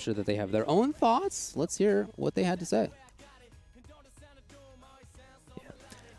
sure that they have their own thoughts. Let's hear what they had to say.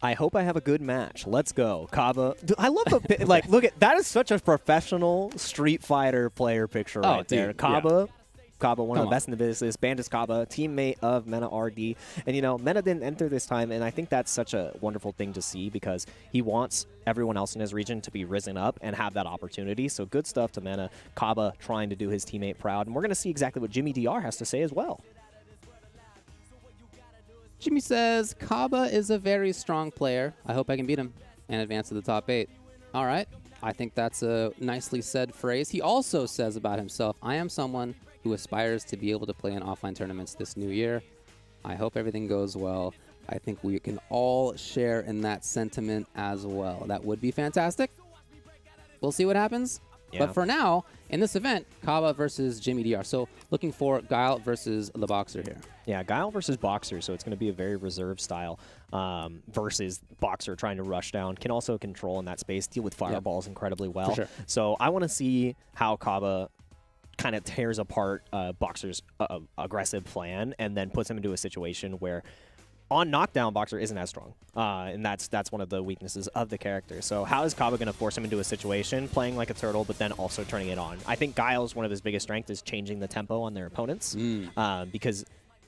I hope I have a good match. Let's go. Caba. I love the, like, look at, that is such a professional Street Fighter player picture right there. Caba. Caba, one of the best in the business. Bandits Caba, teammate of Mena RD. And, you know, Mena didn't enter this time, and I think that's such a wonderful thing to see because he wants everyone else in his region to be risen up and have that opportunity. So good stuff to Mena. Caba trying to do his teammate proud. And we're going to see exactly what Jimmy DR has to say as well. Jimmy says, Caba is a very strong player. I hope I can beat him and advance to the top 8. All right. I think that's a nicely said phrase. He also says about himself, I am someone who aspires to be able to play in offline tournaments this new year. I hope everything goes well. I think we can all share in that sentiment as well. That would be fantastic. We'll see what happens. Yeah. But for now, in this event, Caba versus Jimmy DR. So looking for Guile versus the Boxer here. Yeah, Guile versus Boxer, so it's going to be a very reserved style versus Boxer trying to rush down. Can also control in that space, deal with fireballs incredibly well. Sure. So I want to see how Caba kind of tears apart Boxer's aggressive plan and then puts him into a situation where on knockdown, Boxer isn't as strong, and that's one of the weaknesses of the character. So how is Caba going to force him into a situation, playing like a turtle, but then also turning it on? I think Guile's one of his biggest strengths is changing the tempo on their opponents because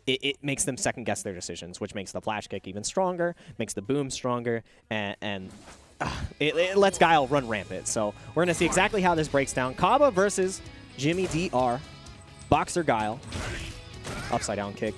it makes them second-guess their decisions, which makes the flash kick even stronger, makes the boom stronger, and it lets Guile run rampant. So we're going to see exactly how this breaks down. Caba versus Jimmy DR, Boxer Guile, upside-down kick.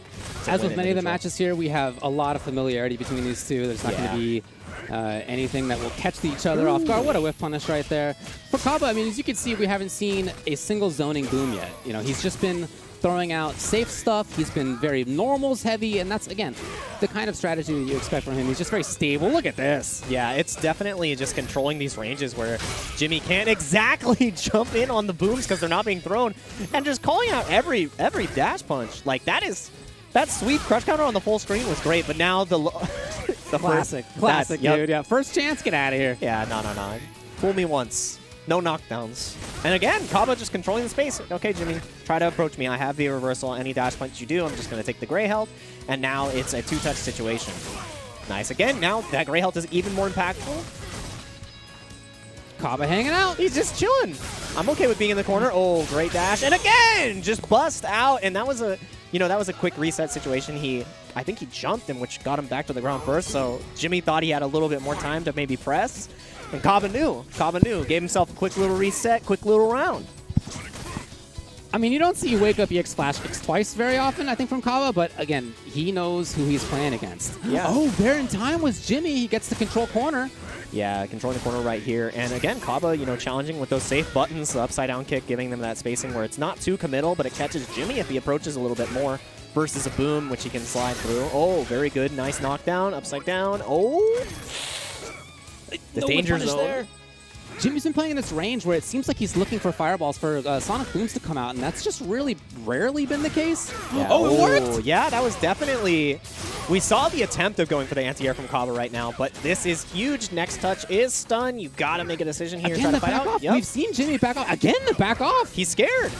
As with many of the matches here, we have a lot of familiarity between these two. There's not going to be anything that will catch each other off guard. What a whiff punish right there. For Caba, I mean, as you can see, we haven't seen a single zoning boom yet. You know, he's just been throwing out safe stuff. He's been very normals heavy, and that's, again, the kind of strategy that you expect from him. He's just very stable. Look at this. Yeah, it's definitely just controlling these ranges where Jimmy can't exactly jump in on the booms because they're not being thrown, and just calling out every dash punch. Like, that sweep crush counter on the full screen was great, but now the classic, dude. Yeah, first chance, get out of here. Yeah, no. Fool me once. No knockdowns. And again, Caba just controlling the space. Okay, Jimmy, try to approach me. I have the reversal. Any dash punch you do, I'm just going to take the gray health. And now it's a two-touch situation. Nice. Again, now that gray health is even more impactful. Caba hanging out. He's just chilling. I'm okay with being in the corner. Oh, great dash. And again, just bust out. And that was a, that was a quick reset situation. I think he jumped him, which got him back to the ground first. So Jimmy thought he had a little bit more time to maybe press. And Caba knew. Gave himself a quick little reset, quick little round. I mean, you don't see Wake Up EX Flash Kicks twice very often, I think, from Caba, but again, he knows who he's playing against. Yeah. Oh, there in time was Jimmy. He gets to control corner. Yeah, controlling the corner right here. And again, Caba, challenging with those safe buttons, the upside down kick, giving them that spacing where it's not too committal, but it catches Jimmy if he approaches a little bit more versus a boom, which he can slide through. Oh, very good. Nice knockdown, upside down. Oh. The danger zone. There. Jimmy's been playing in this range where it seems like he's looking for fireballs for Sonic Booms to come out, and that's just really rarely been the case. Yeah. Oh, it worked! Yeah, that was definitely... We saw the attempt of going for the anti-air from Caba right now, but this is huge. Next touch is stun. You've got to make a decision here. Again, the back off. Yep. We've seen Jimmy back off. Again, the back off. He's scared.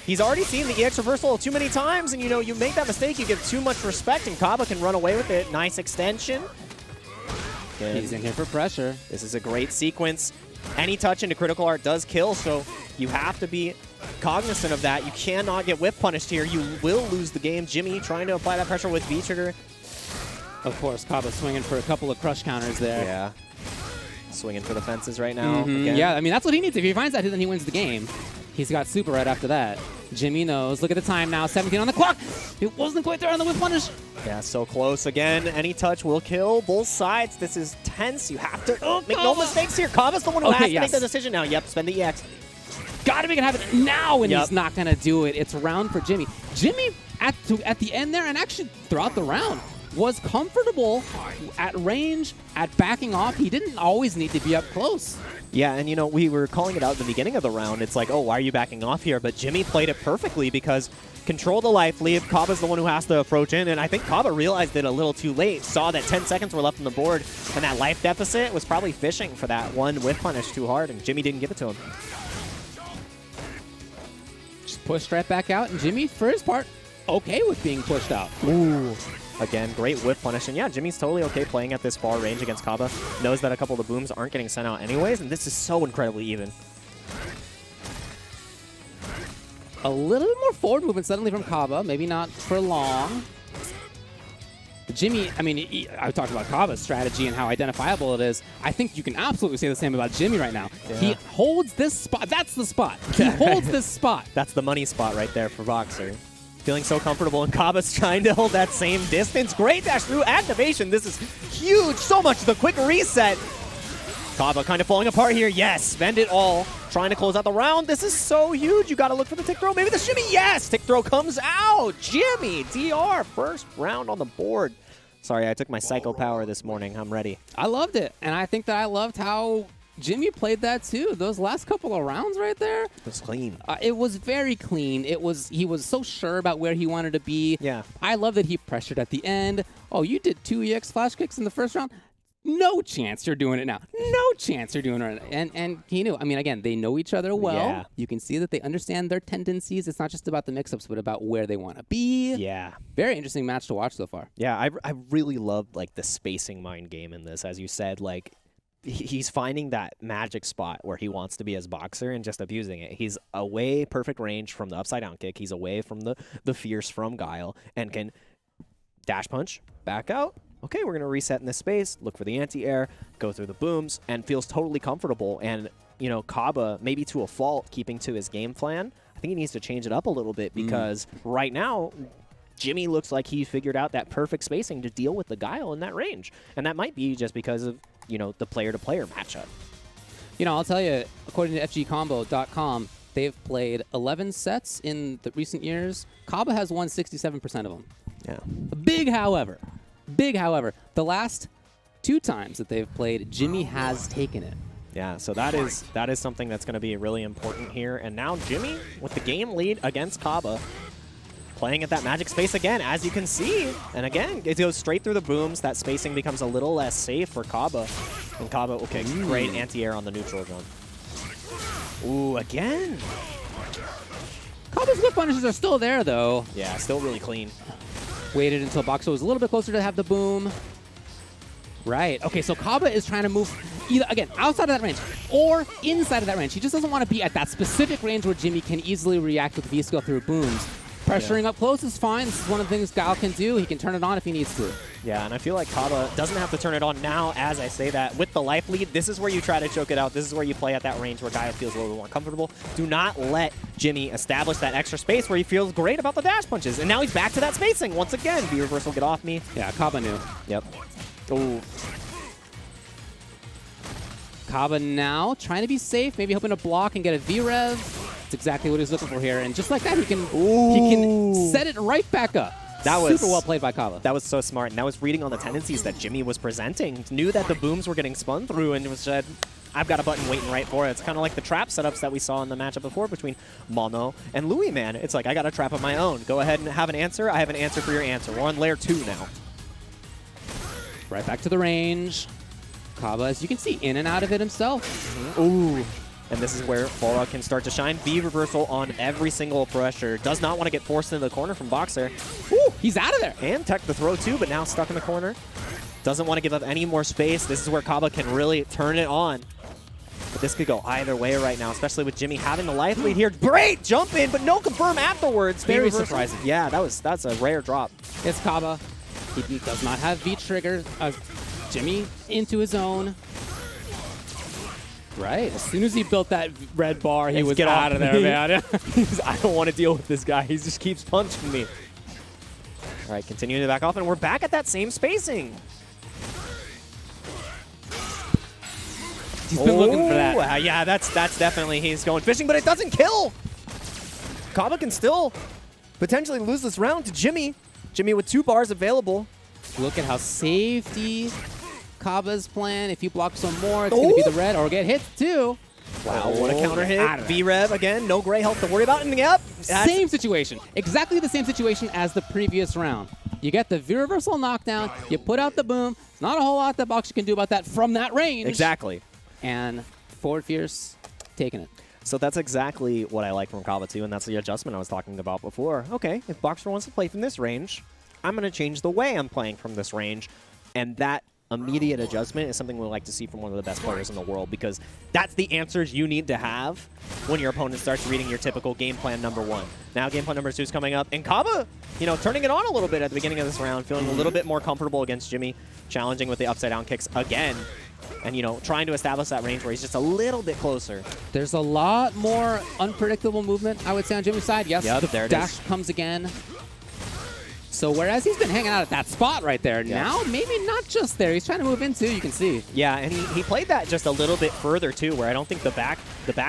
He's already seen the EX reversal too many times, and you make that mistake, you give too much respect, and Caba can run away with it. Nice extension. Good. He's in here for pressure. This is a great sequence. Any touch into critical art does kill, so you have to be cognizant of that. You cannot get whip punished here. You will lose the game. Jimmy trying to apply that pressure with V-trigger. Of course, Caba swinging for a couple of crush counters there. Yeah. Swinging for the fences right now. Yeah, I mean, that's what he needs. If he finds that, then he wins the game. He's got super right after that. Jimmy knows. Look at the time now. 17 on the clock. It wasn't quite there on the whip punish. Yeah, so close. Again, any touch will kill both sides. This is tense. You have to make no mistakes here. Caba's the one who has to make the decision now. Yep, spend the EX. Got to make it happen now, and he's not going to do it. It's a round for Jimmy. Jimmy, at the end there, and actually throughout the round, was comfortable at range, at backing off. He didn't always need to be up close. Yeah, and we were calling it out at the beginning of the round. It's like, oh, why are you backing off here? But Jimmy played it perfectly because control the life lead. Caba's the one who has to approach in, and I think Caba realized it a little too late, saw that 10 seconds were left on the board, and that life deficit was probably fishing for that one whiff punish too hard, and Jimmy didn't give it to him. Just pushed right back out, and Jimmy, for his part, okay with being pushed out. Ooh. Again, great whip punish. And yeah, Jimmy's totally okay playing at this far range against Caba. Knows that a couple of the booms aren't getting sent out anyways, and this is so incredibly even. A little bit more forward movement suddenly from Caba, maybe not for long. Jimmy, I mean, I talked about Caba's strategy and how identifiable it is. I think you can absolutely say the same about Jimmy right now. Yeah. He holds this spot. That's the spot. He holds this spot. That's the money spot right there for Boxer. Feeling so comfortable, and Caba's trying to hold that same distance. Great dash through activation. This is huge. So much the quick reset. Caba kind of falling apart here. Yes, spend it all. Trying to close out the round. This is so huge. You got to look for the tick throw. Maybe the shimmy. Yes, tick throw comes out. Jimmy, DR, first round on the board. Sorry, I took my Psycho Power this morning. I'm ready. I loved it, and I think that I loved how Jimmy played that too. Those last couple of rounds right there. It was clean. It was very clean. He was so sure about where he wanted to be. Yeah. I love that he pressured at the end. Oh, you did 2 EX flash kicks in the first round? No chance you're doing it now. No chance you're doing it. And he knew. I mean, again, they know each other well. Yeah. You can see that they understand their tendencies. It's not just about the mix-ups, but about where they want to be. Yeah. Very interesting match to watch so far. Yeah, I really loved like the spacing mind game in this. As you said, like he's finding that magic spot where he wants to be as Boxer and just abusing it. He's away perfect range from the upside down kick. He's away from the fierce from Guile and can dash punch, back out. Okay, we're going to reset in this space, look for the anti-air, go through the booms, and feels totally comfortable. And, you know, Caba, maybe to a fault, keeping to his game plan, I think he needs to change it up a little bit because right now, Jimmy looks like he figured out that perfect spacing to deal with the Guile in that range. And that might be just because of, you know, the player-to-player matchup. You know, I'll tell you, according to FGCombo.com, they've played 11 sets in the recent years. Caba has won 67% of them. Yeah. Big, however, the last 2 times that they've played, Jimmy has taken it. Yeah, so that is something that's going to be really important here. And now Jimmy with the game lead against Caba, playing at that magic space again, as you can see. And again, it goes straight through the booms. That spacing becomes a little less safe for Caba. And Caba, okay, great anti-air on the neutral jump. Ooh, again. Caba's whip punishes are still there, though. Yeah, still really clean. Waited until Boxer was a little bit closer to have the boom. Right. Okay, so Caba is trying to move either, again, outside of that range or inside of that range. He just doesn't want to be at that specific range where Jimmy can easily react with V-skill through booms. Pressuring up close is fine. This is one of the things Guile can do. He can turn it on if he needs to. Yeah, and I feel like Caba doesn't have to turn it on now as I say that. With the life lead, this is where you try to choke it out. This is where you play at that range where Guile feels a little bit more comfortable. Do not let Jimmy establish that extra space where he feels great about the dash punches. And now he's back to that spacing once again. V-reversal, get off me. Yeah, Caba knew. Yep. Ooh. Caba now trying to be safe, maybe hoping to block and get a V-rev. That's exactly what he's looking for here. And just like that, he can set it right back up. That was super well played by Caba. That was so smart. And that was reading on the tendencies that Jimmy was presenting. Knew that the booms were getting spun through and was said, I've got a button waiting right for it. It's kind of like the trap setups that we saw in the matchup before between Mono and Louis, man. It's like, I got a trap of my own. Go ahead and have an answer. I have an answer for your answer. We're on layer 2 now. Right back to the range. Caba, as you can see, in and out of it himself. Ooh. And this is where Balrog can start to shine. V-reversal on every single pressure. Does not want to get forced into the corner from Boxer. Ooh, he's out of there. And tech the throw too, but now stuck in the corner. Doesn't want to give up any more space. This is where Caba can really turn it on. But this could go either way right now, especially with Jimmy having the life lead here. Great jump in, but no confirm afterwards. Very surprising. Yeah, that's a rare drop. It's Caba. He does not have V-trigger. Jimmy into his own. Right. As soon as he built that red bar, he was out of there, man. I don't want to deal with this guy. He just keeps punching me. All right, continuing to back off, and we're back at that same spacing. He's been looking for that. Yeah, that's definitely, he's going fishing, but it doesn't kill. Caba can still potentially lose this round to Jimmy. Jimmy with 2 bars available. Look at how safety Caba's plan. If you block some more, it's going to be the red or get hit too. Wow, what a counter hit. V-rev again, no gray health to worry about. And yep. Same situation. Exactly the same situation as the previous round. You get the V-reversal knockdown, you put out the boom. There's not a whole lot that Boxer can do about that from that range. Exactly. And forward fierce taking it. So that's exactly what I like from Caba too, and that's the adjustment I was talking about before. Okay, if Boxer wants to play from this range, I'm going to change the way I'm playing from this range, and that immediate adjustment is something we like to see from one of the best players in the world, because that's the answers you need to have when your opponent starts reading your typical game plan number 1. Now game plan number 2 is coming up, and Caba, you know, turning it on a little bit at the beginning of this round, feeling a little bit more comfortable against Jimmy, challenging with the upside down kicks again, and, you know, trying to establish that range where he's just a little bit closer. There's a lot more unpredictable movement, I would say, on Jimmy's side. Yes, Yep, the there it dash is. comes again. So whereas he's been hanging out at that spot right there, now maybe not just there. He's trying to move in too, you can see. Yeah, and he played that just a little bit further too, where I don't think the back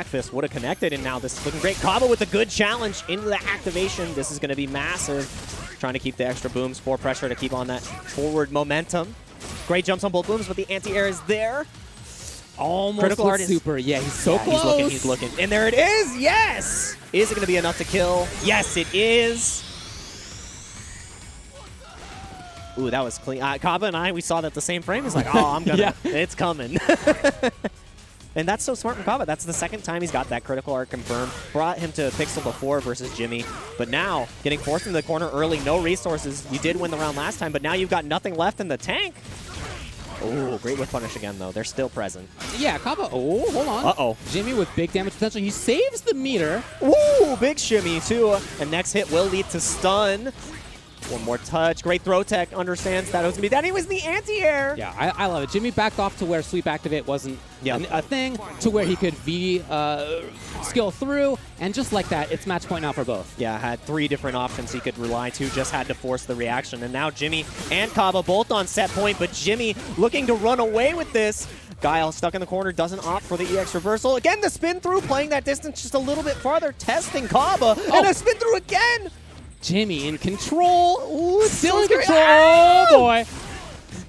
fist would have connected, and now this is looking great. Caba with a good challenge into the activation. This is going to be massive. Trying to keep the extra booms for pressure to keep on that forward momentum. Great jumps on both booms, but the anti-air is there. Almost Critical with art is super. Yeah, he's so yeah, close. He's looking. And there it is. Yes! Is it going to be enough to kill? Yes, it is. Ooh, that was clean. Caba and I, we saw that the same frame. He's like, oh, I'm going to. It's coming. And that's so smart from Caba. That's the second time he's got that critical art confirmed. Brought him to Pixel before versus Jimmy. But now, getting forced into the corner early, no resources. You did win the round last time, but now you've got nothing left in the tank. Oh, great whip punish again, though. They're still present. Yeah, Caba. Oh, hold on. Uh-oh. Jimmy with big damage potential. He saves the meter. Woo! Big shimmy, too. And next hit will lead to stun. One more touch. Great throw tech. Understands that it was going to be that. He was the anti-air. Yeah, I love it. Jimmy backed off to where sweep activate wasn't a thing, to where he could V skill through, and just like that, it's match point now for both. Yeah, had 3 different options he could rely to, just had to force the reaction. And now Jimmy and Caba both on set point, but Jimmy looking to run away with this. Guile stuck in the corner, doesn't opt for the EX reversal. Again, the spin through, playing that distance just a little bit farther, testing Caba, and a spin through again. Jimmy in control. Ooh, still in so control. scary. Oh, boy.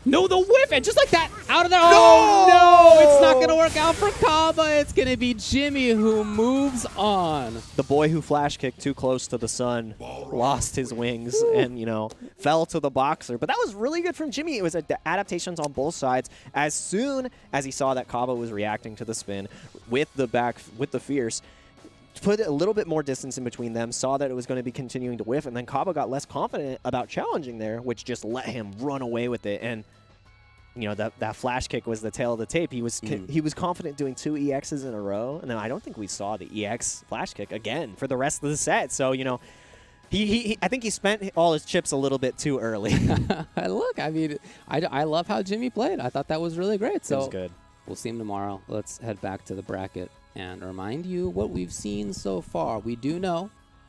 No, the whip, and just like that, out of there. Oh, no, it's not going to work out for Caba. It's going to be Jimmy who moves on. The boy who flash kicked too close to the sun lost his wings and, you know, fell to the boxer. But that was really good from Jimmy. It was adaptations on both sides. As soon as he saw that Caba was reacting to the spin with the fierce, put a little bit more distance in between them, saw that it was going to be continuing to whiff, and then Caba got less confident about challenging there, which just let him run away with it. And, you know, that flash kick was the tail of the tape. He was confident doing 2 EXs in a row, and then I don't think we saw the EX flash kick again for the rest of the set. So, you know, I think he spent all his chips a little bit too early. Look, I mean, I love how Jimmy played. I thought that was really great. So it was good. We'll see him tomorrow. Let's head back to the bracket and remind you what we've seen so far. We do know